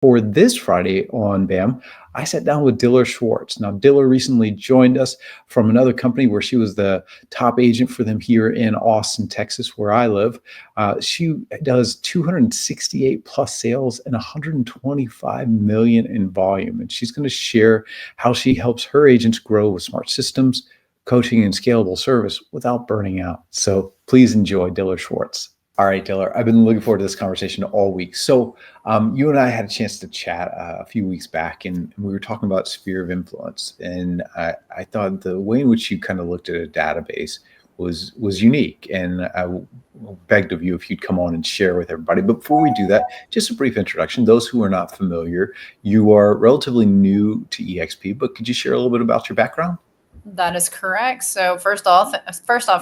For this Friday on BAM, I sat down with Dillar Schwartz. Now, Diller recently joined us from another company where she was the top agent for them here in Austin, Texas, where I live. She does 268 plus sales and 125 million in volume. And she's going to share how she helps her agents grow with smart systems, coaching, and scalable service without burning out. So please enjoy Dillar Schwartz. All right, Diller, I've been looking forward to this conversation all week. So you and I had a chance to chat a few weeks back, and we were talking about sphere of influence. And I thought the way in which you kind of looked at a database was unique. And I begged of you if you'd come on and share with everybody. But before we do that, just a brief introduction. Those who are not familiar, you are relatively new to EXP, but could you share a little bit about your background? That is correct. So first off,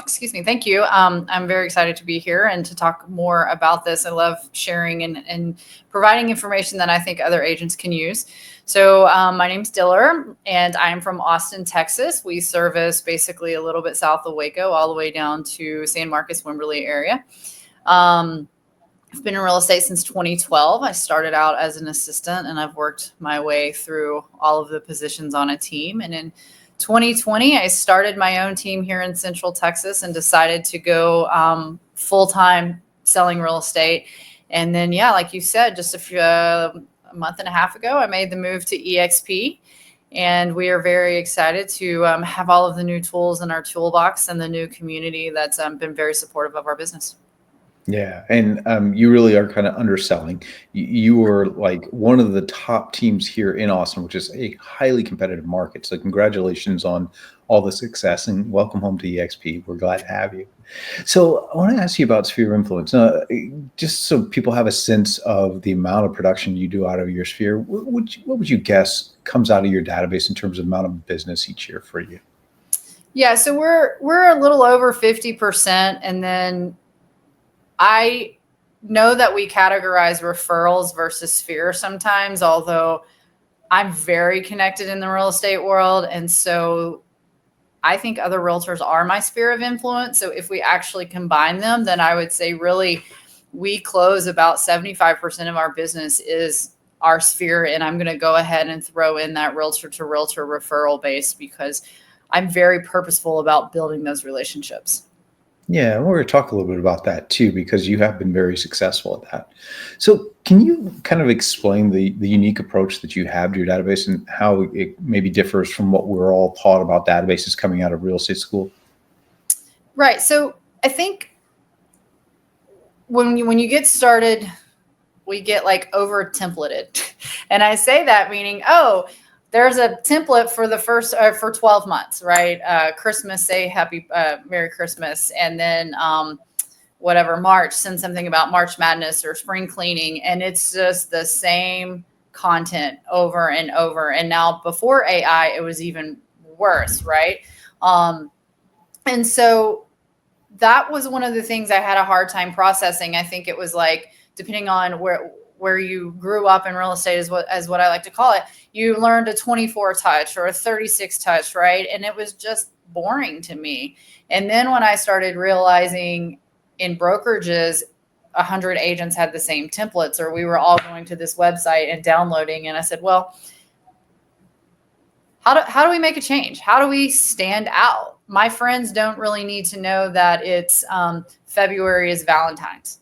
excuse me, thank you. I'm very excited to be here and to talk more about this. I love sharing and providing information that I think other agents can use. So my name's Diller, and I'm from Austin, Texas. We service basically a little bit south of Waco, all the way down to San Marcos, Wimberley area. I've been in real estate since 2012. I started out as an assistant, and I've worked my way through all of the positions on a team. And in 2020, I started my own team here in Central Texas and decided to go full-time selling real estate. And then, yeah, like you said, just a month and a half ago, I made the move to EXP. And we are very excited to have all of the new tools in our toolbox and the new community that's been very supportive of our business. Yeah, and you really are kind of underselling. You are like one of the top teams here in Austin, which is a highly competitive market. So congratulations on all the success and welcome home to EXP. We're glad to have you. So I want to ask you about sphere of influence. Just so people have a sense of the amount of production you do out of your sphere, what would you guess comes out of your database in terms of amount of business each year for you? Yeah, so we're a little over 50%, and then I know that we categorize referrals versus sphere sometimes, although I'm very connected in the real estate world. And so I think other realtors are my sphere of influence. So if we actually combine them, then I would say really we close about 75% of our business is our sphere. And I'm going to go ahead and throw in that realtor to realtor referral base because I'm very purposeful about building those relationships. Yeah, we're going to talk a little bit about that too, because you have been very successful at that. So can you kind of explain the unique approach that you have to your database and how it maybe differs from what we're all taught about databases coming out of real estate school? Right. So I think when you get started, we get like over templated. And I say that meaning, there's a template for the first for 12 months, right? Christmas, say Merry Christmas, and then March, send something about March Madness or spring cleaning, and it's just the same content over and over. And now before AI, it was even worse, right? And so that was one of the things I had a hard time processing. I think it was like, depending on where you grew up in real estate is what I like to call it. You learned a 24 touch or a 36 touch, right? And it was just boring to me. And then when I started realizing in brokerages, 100 agents had the same templates, or we were all going to this website and downloading. And I said, well, how do we make a change? How do we stand out? My friends don't really need to know that it's February is Valentine's.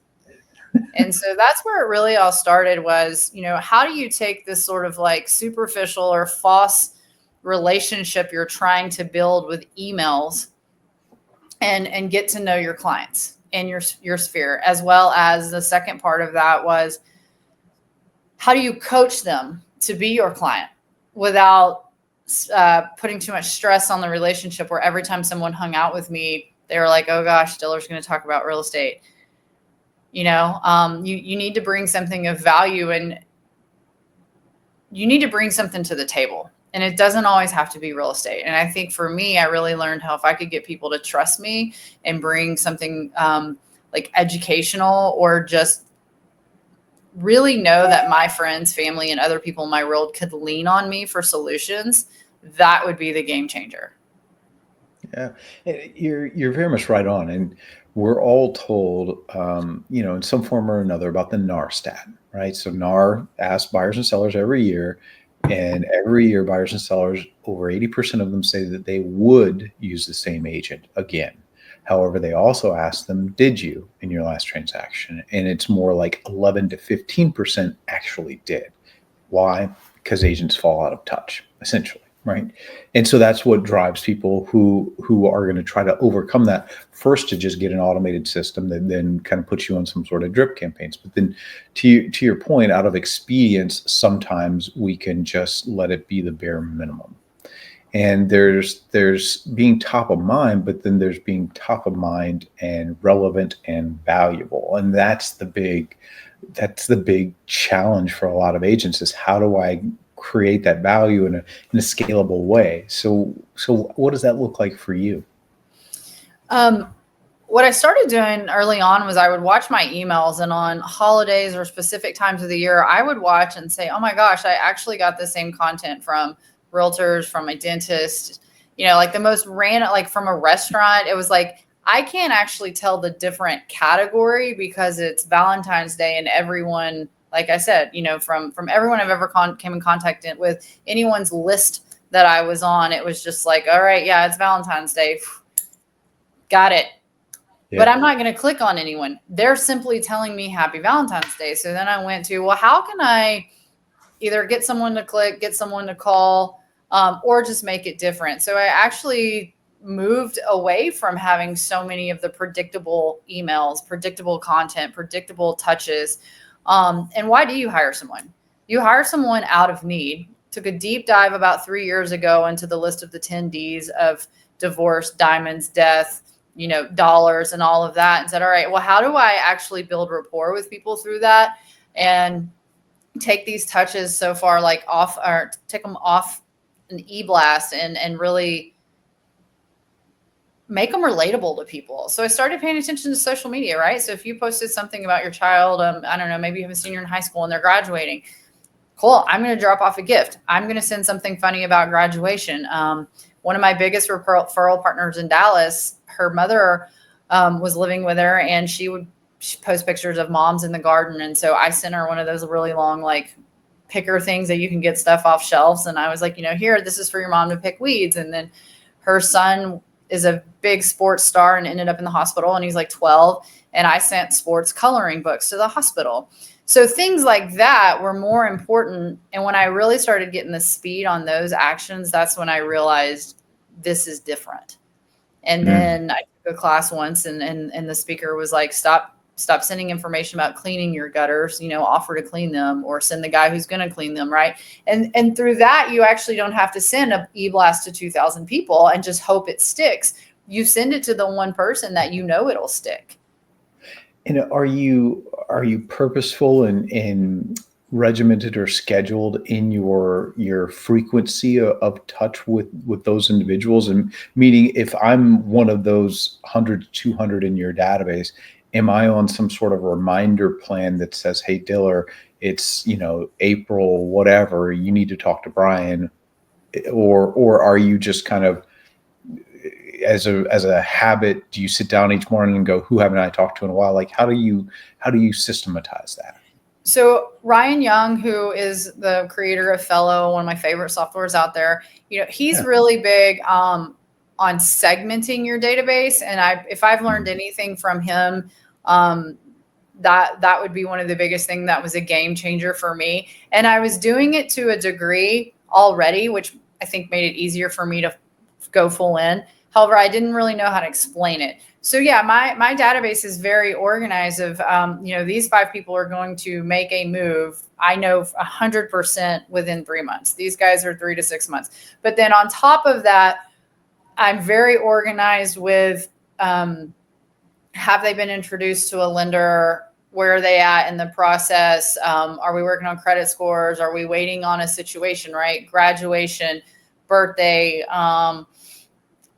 And so that's where it really all started was, how do you take this sort of like superficial or false relationship you're trying to build with emails and get to know your clients and your sphere, as well as the second part of that was, how do you coach them to be your client without putting too much stress on the relationship, where every time someone hung out with me, they were like, oh gosh, Diller's going to talk about real estate. You need to bring something of value, and you need to bring something to the table. And it doesn't always have to be real estate. And I think for me, I really learned how if I could get people to trust me and bring something like educational, or just really know that my friends, family, and other people in my world could lean on me for solutions, that would be the game changer. Yeah, you're very much right on, and we're all told, in some form or another about the NAR stat, right? So NAR asks buyers and sellers every year, and every year buyers and sellers, over 80% of them say that they would use the same agent again. However, they also ask them, did you in your last transaction? And it's more like 11 to 15% actually did. Why? Because agents fall out of touch, essentially, right? And so that's what drives people who are going to try to overcome that, first to just get an automated system that then kind of puts you on some sort of drip campaigns. But then to your point, out of expedience, sometimes we can just let it be the bare minimum. And there's being top of mind, but then there's being top of mind and relevant and valuable. And that's the big challenge for a lot of agents, is how do I create that value in a scalable way? So what does that look like for you? What I started doing early on was I would watch my emails, and on holidays or specific times of the year, I would watch and say, oh my gosh, I actually got the same content from realtors, from my dentist, like the most random, like from a restaurant. It was like, I can't actually tell the different category because it's Valentine's Day, and everyone, like I said, from everyone I've ever came in contact with, anyone's list that I was on, it was just like, all right, yeah, it's Valentine's Day. Got it. But Yeah. I'm not going to click on anyone. They're simply telling me happy Valentine's Day. So then I went to, well, how can I either get someone to click, get someone to call, or just make it different? So I actually moved away from having so many of the predictable emails, predictable content, predictable touches. And why do you hire someone? You hire someone out of need. Took a deep dive about 3 years ago into the list of the 10 Ds of divorce, diamonds, death, dollars and all of that, and said, all right, well, how do I actually build rapport with people through that and take these touches so far, like off, or take them off an e-blast, and really make them relatable to people. So I started paying attention to social media, right? So if you posted something about your child, I don't know, maybe you have a senior in high school and they're graduating. Cool. I'm going to drop off a gift. I'm going to send something funny about graduation. One of my biggest referral partners in Dallas, her mother was living with her, and she post pictures of moms in the garden. And so I sent her one of those really long, like, picker things that you can get stuff off shelves. And I was like, here, this is for your mom to pick weeds. And then her son is a big sports star and ended up in the hospital, and he's like 12. And I sent sports coloring books to the hospital. So things like that were more important. And when I really started getting the speed on those actions, that's when I realized this is different. And then I took a class once, and the speaker was like, stop sending information about cleaning your gutters, offer to clean them, or send the guy who's going to clean them. Right. And through that, you actually don't have to send an e-blast to 2,000 people and just hope it sticks. You send it to the one person that it'll stick. And are you purposeful and regimented or scheduled in your frequency of touch with those individuals? And meaning, if I'm one of those 100 to 200 in your database, am I on some sort of reminder plan that says, hey, Diller, it's April, whatever, you need to talk to Brian? Or are you just kind of, as a habit, do you sit down each morning and go, who haven't I talked to in a while? Like, how do you systematize that? So Ryan Young, who is the creator of Fellow, one of my favorite softwares out there, he's really big on segmenting your database. And if I've learned anything from him, that would be one of the biggest things that was a game changer for me. And I was doing it to a degree already, which I think made it easier for me to go full in. However, I didn't really know how to explain it. So yeah, my database is very organized of, these 5 people are going to make a move. I know 100% within 3 months. These guys are 3 to 6 months. But then on top of that, I'm very organized with, have they been introduced to a lender? Where are they at in the process? Are we working on credit scores? Are we waiting on a situation, right? Graduation, birthday,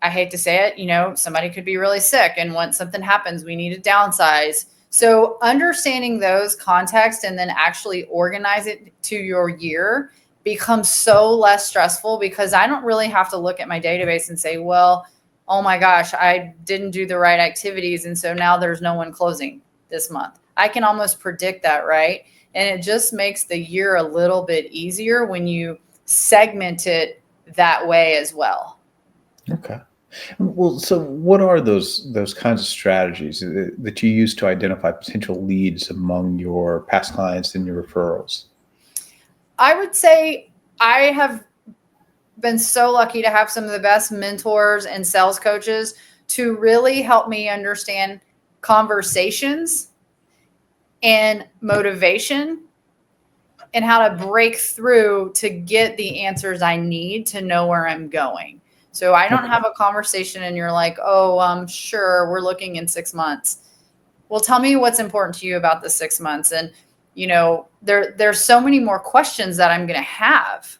I hate to say it, somebody could be really sick, and once something happens, we need to downsize. So understanding those contexts and then actually organize it to your year becomes so less stressful, because I don't really have to look at my database and say, well, oh my gosh, I didn't do the right activities. And so now there's no one closing this month. I can almost predict that, right? And it just makes the year a little bit easier when you segment it that way as well. Okay. Well, so what are those kinds of strategies that you use to identify potential leads among your past clients and your referrals? I would say I have been so lucky to have some of the best mentors and sales coaches to really help me understand conversations and motivation and how to break through to get the answers I need to know where I'm going. So I don't have a conversation and you're like, oh, sure, we're looking in 6 months. Well, tell me what's important to you about the 6 months. And, there's so many more questions that I'm going to have,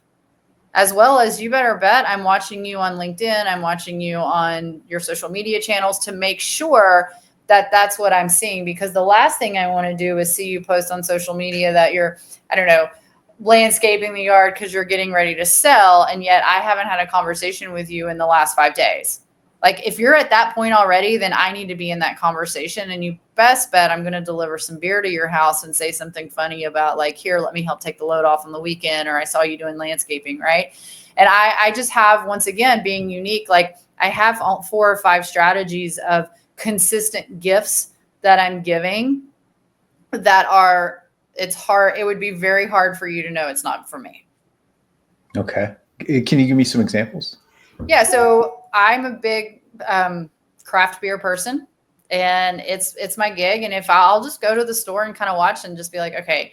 as well as you better bet I'm watching you on LinkedIn. I'm watching you on your social media channels to make sure that that's what I'm seeing, because the last thing I want to do is see you post on social media that you're, I don't know, landscaping the yard because you're getting ready to sell. And yet I haven't had a conversation with you in the last 5 days. Like, if you're at that point already, then I need to be in that conversation, and you best bet I'm going to deliver some beer to your house and say something funny about, like, here, let me help take the load off on the weekend, or I saw you doing landscaping, right? And I just have, once again, being unique, like I have 4 or 5 strategies of consistent gifts that I'm giving that are, it's hard. It would be very hard for you to know it's not for me. Okay. Can you give me some examples? Yeah. So I'm a big craft beer person, and it's my gig. And if I'll just go to the store and kind of watch and just be like, okay,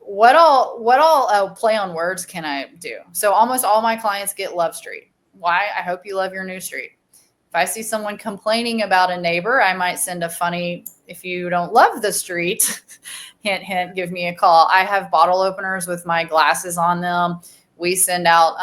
what all play on words can I do? So almost all my clients get Love Street. Why? I hope you love your new street. If I see someone complaining about a neighbor, I might send a funny, if you don't love the street, hint, hint, give me a call. I have bottle openers with my glasses on them. We send out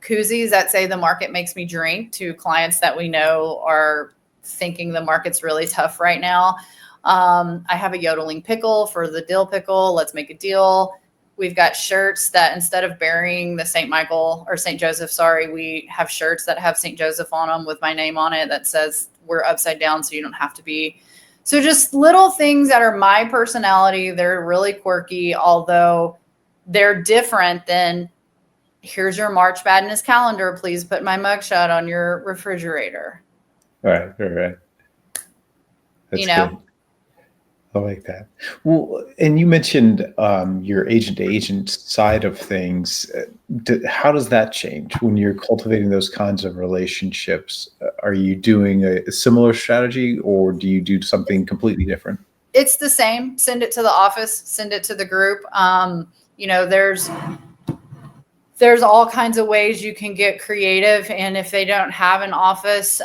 koozies that say the market makes me drink to clients that we know are thinking the market's really tough right now. I have a yodeling pickle for the dill pickle. Let's make a deal. We've got shirts that instead of burying the St. Michael or St. Joseph, we have shirts that have St. Joseph on them with my name on it that says we're upside down so you don't have to be. So just little things that are my personality. They're really quirky, although they're different than, here's your March Madness calendar. Please put my mugshot on your refrigerator. All right. That's good. I like that. Well, and you mentioned your agent-to-agent side of things. How does that change when you're cultivating those kinds of relationships? Are you doing a similar strategy, or do you do something completely different? It's the same. Send it to the office. Send it to the group. There's all kinds of ways you can get creative. And if they don't have an office,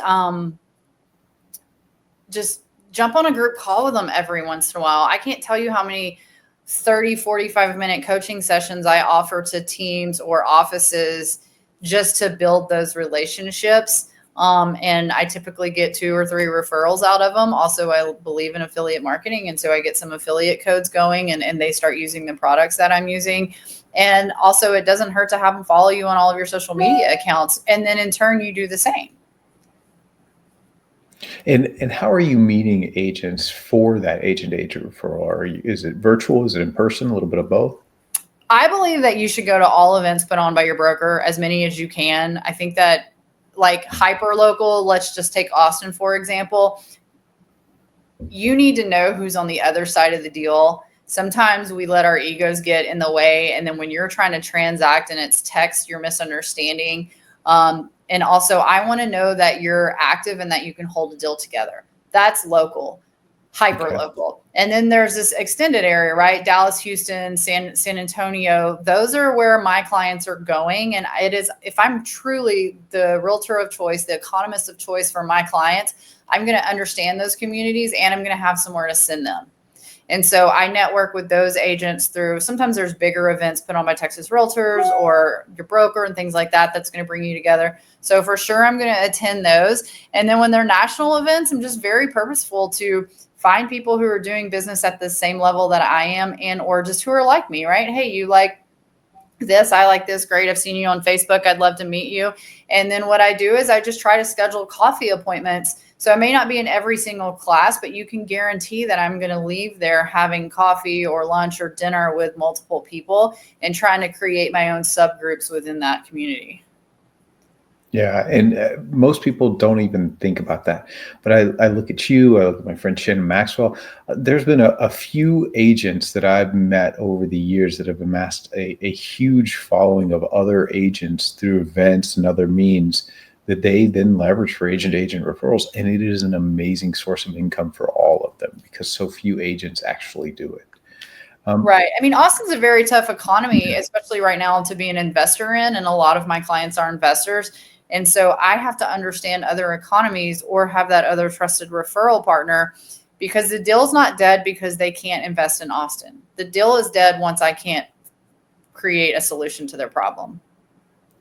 just jump on a group call with them every once in a while. I can't tell you how many 30, 45-minute coaching sessions I offer to teams or offices just to build those relationships. And I typically get 2 or 3 referrals out of them. Also, I believe in affiliate marketing. And so I get some affiliate codes going, and they start using the products that I'm using. And also, it doesn't hurt to have them follow you on all of your social media accounts. And then in turn, you do the same. And how are you meeting agents for that agent-to-agent referral? Is it virtual? Is it in person? A little bit of both? I believe that you should go to all events put on by your broker, as many as you can. I think that, like, hyper local, let's just take Austin, for example. You need to know who's on the other side of the deal. Sometimes we let our egos get in the way. And then when you're trying to transact and it's text, you're misunderstanding. And also, I want to know that you're active and that you can hold a deal together. That's local, hyper local. And then there's this extended area, right? Dallas, Houston, San Antonio. Those are where my clients are going. And it is, if I'm truly the realtor of choice, the economist of choice for my clients, I'm going to understand those communities, and I'm going to have somewhere to send them. And so I network with those agents through, sometimes there's bigger events put on by Texas Realtors or your broker and things like that, that's going to bring you together. So for sure, I'm going to attend those. And then when they're national events, I'm just very purposeful to find people who are doing business at the same level that I am, and or just who are like me, right? Hey, you like this, I like this. Great. I've seen you on Facebook. I'd love to meet you. And then what I do is I just try to schedule coffee appointments. So I may not be in every single class, but you can guarantee that I'm going to leave there having coffee or lunch or dinner with multiple people and trying to create my own subgroups within that community. Yeah, and most people don't even think about that. But I look at you, I look at my friend Shannon Maxwell. There's been a few agents that I've met over the years that have amassed a huge following of other agents through events and other means that they then leverage for agent-to-agent referrals. And it is an amazing source of income for all of them because so few agents actually do it. Right. I mean, Austin's a very tough economy, especially right now to be an investor in. And a lot of my clients are investors. And so I have to understand other economies or have that other trusted referral partner, because the deal's not dead because they can't invest in Austin. The deal is dead once I can't create a solution to their problem.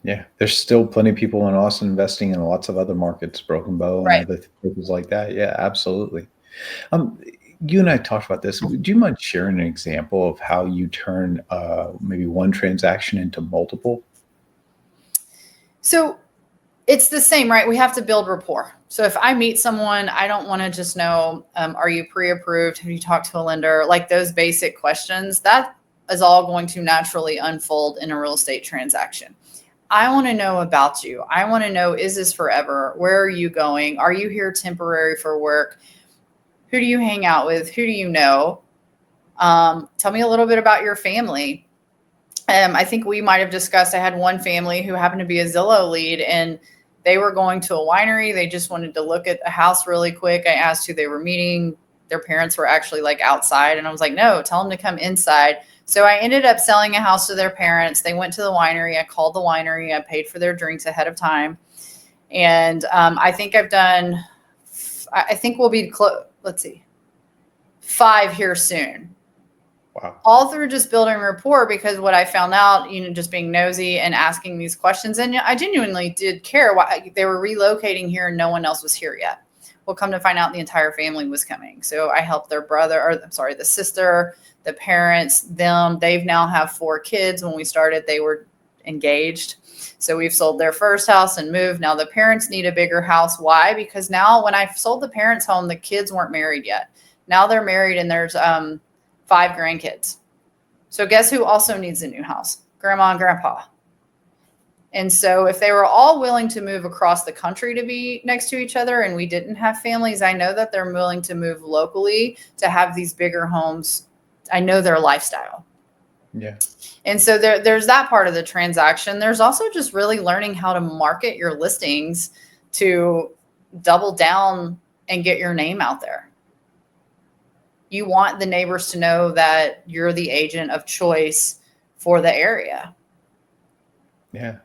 Yeah, there's still plenty of people in Austin investing in lots of other markets, Broken Bow and Right. other things like that. Yeah, absolutely. You and I talked about this. Do you mind sharing an example of how you turn maybe one transaction into multiple? So it's the same, right? We have to build rapport. So if I meet someone, I don't want to just know, are you pre-approved? Have you talked to a lender? Like those basic questions, that is all going to naturally unfold in a real estate transaction. I want to know about you. I want to know, is this forever? Where are you going? Are you here temporary for work? Who do you hang out with? Who do you know? Tell me a little bit about your family. I think we might have discussed, I had one family who happened to be a Zillow lead, and they were going to a winery. They just wanted to look at a house really quick. I asked who they were meeting. Their parents were actually like outside. And I was like, no, tell them to come inside. So I ended up selling a house to their parents. They went to the winery. I called the winery. I paid for their drinks ahead of time. And I think I've done, I think we'll be, let's see, 5 here soon. Wow. All through just building rapport, because what I found out, just being nosy and asking these questions, and I genuinely did care why they were relocating here and no one else was here yet. Well, come to find out the entire family was coming. So I helped their brother, or I'm sorry, the sister, the parents, them. They've now have 4 kids. When we started, they were engaged. So we've sold their first house and moved. Now the parents need a bigger house. Why? Because now when I sold the parents' home, the kids weren't married yet. Now they're married and there's 5 grandkids. So guess who also needs a new house? Grandma and grandpa. And so if they were all willing to move across the country to be next to each other and we didn't have families, I know that they're willing to move locally to have these bigger homes. I know their lifestyle. Yeah. And so there's that part of the transaction. There's also just really learning how to market your listings to double down and get your name out there. You want the neighbors to know that you're the agent of choice for the area. Yeah.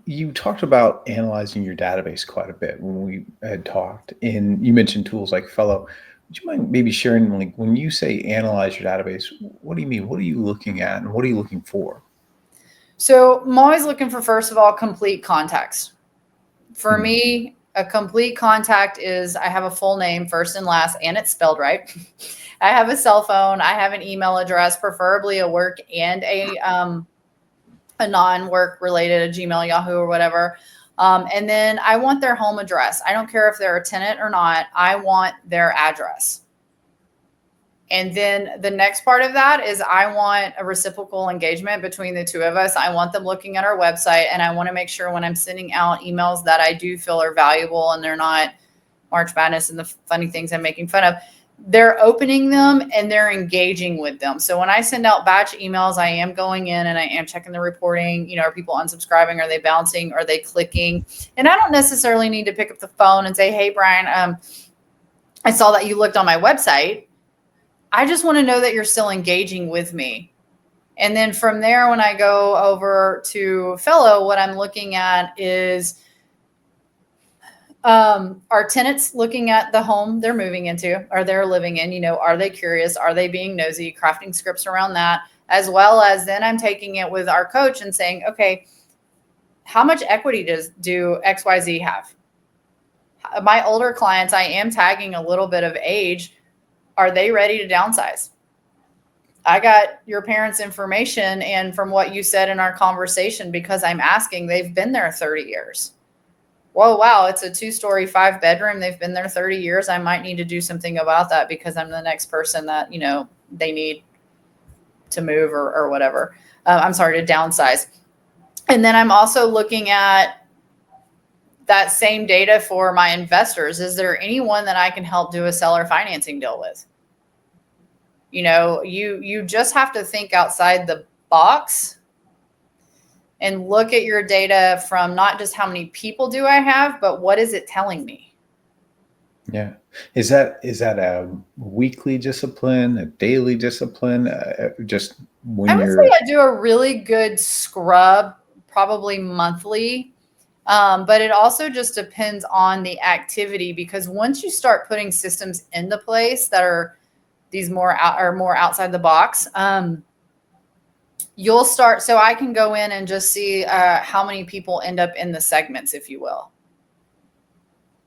You talked about analyzing your database quite a bit when we had talked, and you mentioned tools like Fellow. Would you mind maybe sharing, like, when you say analyze your database, what do you mean? What are you looking at and what are you looking for? So I'm always looking for, first of all, complete contacts. For me, a complete contact is I have a full name, first and last, and it's spelled right. I have a cell phone. I have an email address, preferably a work and a non-work related, a Gmail, Yahoo, or whatever. And then I want their home address. I don't care if they're a tenant or not. I want their address. And then the next part of that is I want a reciprocal engagement between the two of us. I want them looking at our website, and I want to make sure when I'm sending out emails that I do feel are valuable and they're not March Madness and the funny things I'm making fun of. They're opening them and they're engaging with them. So when I send out batch emails, I am going in and I am checking the reporting. Are people unsubscribing? Are they bouncing? Are they clicking? And I don't necessarily need to pick up the phone and say, hey, Brian, I saw that you looked on my website. I just want to know that you're still engaging with me. And then from there, when I go over to Fellow, what I'm looking at is are tenants looking at the home they're moving into, or they're living in, are they curious? Are they being nosy? Crafting scripts around that, as well as then I'm taking it with our coach and saying, okay, how much equity do XYZ have? My older clients, I am tagging a little bit of age. Are they ready to downsize? I got your parents' information, and from what you said in our conversation, because I'm asking, they've been there 30 years. Whoa, wow, it's a 2-story, 5-bedroom. They've been there 30 years. I might need to do something about that because I'm the next person that, they need to move or whatever. I'm sorry, to downsize. And then I'm also looking at that same data for my investors. Is there anyone that I can help do a seller financing deal with? You just have to think outside the box and look at your data from not just how many people do I have, but what is it telling me? Yeah. Is that a weekly discipline, a daily discipline? Just when I would you're, say I do a really good scrub, probably monthly. But it also just depends on the activity, because once you start putting systems into place that are these more outside the box, you'll start. So I can go in and just see how many people end up in the segments, if you will.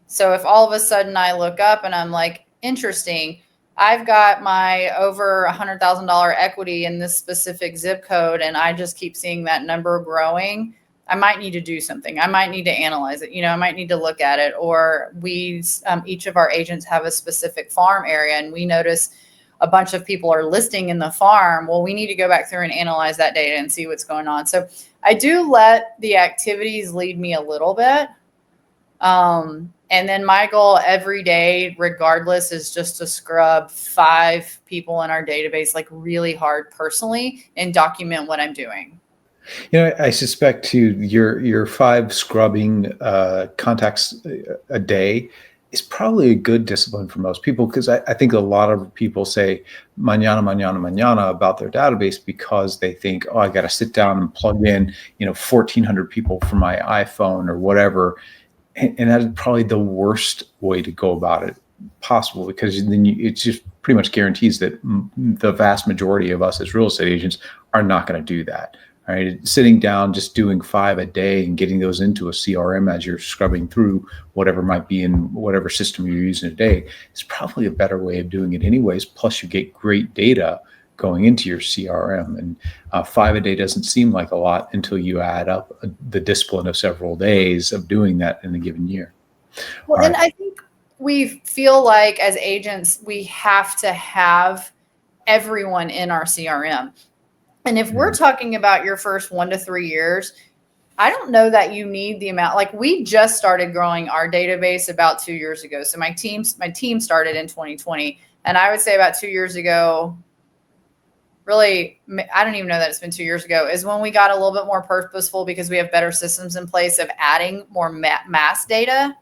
So if all of a sudden I look up and I'm like, interesting, I've got my over $100,000 equity in this specific zip code, and I just keep seeing that number growing, I might need to do something. I might need to analyze it. I might need to look at it. Or each of our agents have a specific farm area, and we notice a bunch of people are listing in the farm. Well, we need to go back through and analyze that data and see what's going on. So I do let the activities lead me a little bit. And then my goal every day, regardless, is just to scrub 5 people in our database, like really hard personally, and document what I'm doing. I suspect too, your 5 scrubbing contacts a day is probably a good discipline for most people, because I think a lot of people say mañana, mañana, mañana about their database because they think, oh, I got to sit down and plug in, 1,400 people from my iPhone or whatever. And that is probably the worst way to go about it possible, because then it just pretty much guarantees that the vast majority of us as real estate agents are not going to do that. Right? Sitting down, just doing 5 a day and getting those into a CRM as you're scrubbing through whatever might be in whatever system you're using today is probably a better way of doing it anyways. Plus you get great data going into your CRM, and 5 a day doesn't seem like a lot until you add up the discipline of several days of doing that in a given year. Well, and I think we feel like as agents, we have to have everyone in our CRM. And if we're talking about your first 1 to 3 years, I don't know that you need the amount. Like, we just started growing our database about 2 years ago. So my team started in 2020. And I would say about 2 years ago, really, I don't even know that it's been 2 years ago, is when we got a little bit more purposeful, because we have better systems in place of adding more mass data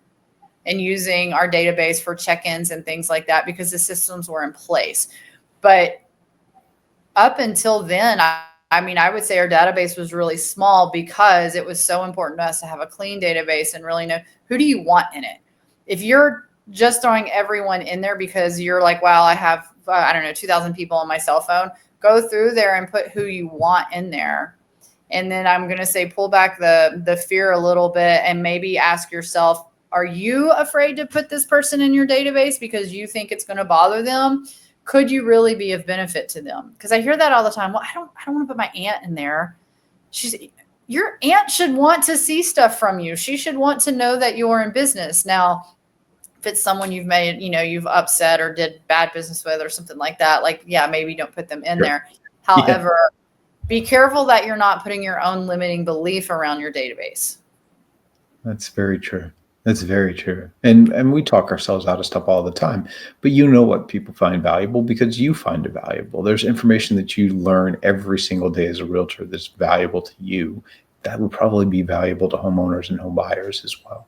and using our database for check-ins and things like that, because the systems were in place. But up until then, I would say our database was really small, because it was so important to us to have a clean database and really know who do you want in it. If you're just throwing everyone in there because you're like, wow, I have, 2,000 people on my cell phone, go through there and put who you want in there. And then I'm going to say, pull back the fear a little bit and maybe ask yourself, are you afraid to put this person in your database because you think it's going to bother them? Could you really be of benefit to them? Because I hear that all the time. Well, I don't want to put my aunt in there. Your aunt should want to see stuff from you. She should want to know that you're in business. Now, if it's someone you've made, you've upset or did bad business with or something like that, maybe don't put them in there. However, be careful that you're not putting your own limiting belief around your database. That's very true. That's very true. And we talk ourselves out of stuff all the time, but you know what people find valuable because you find it valuable. There's information that you learn every single day as a realtor that's valuable to you. That would probably be valuable to homeowners and home buyers as well.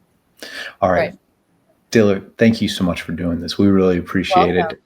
All right. Diller, thank you so much for doing this. We really appreciate it.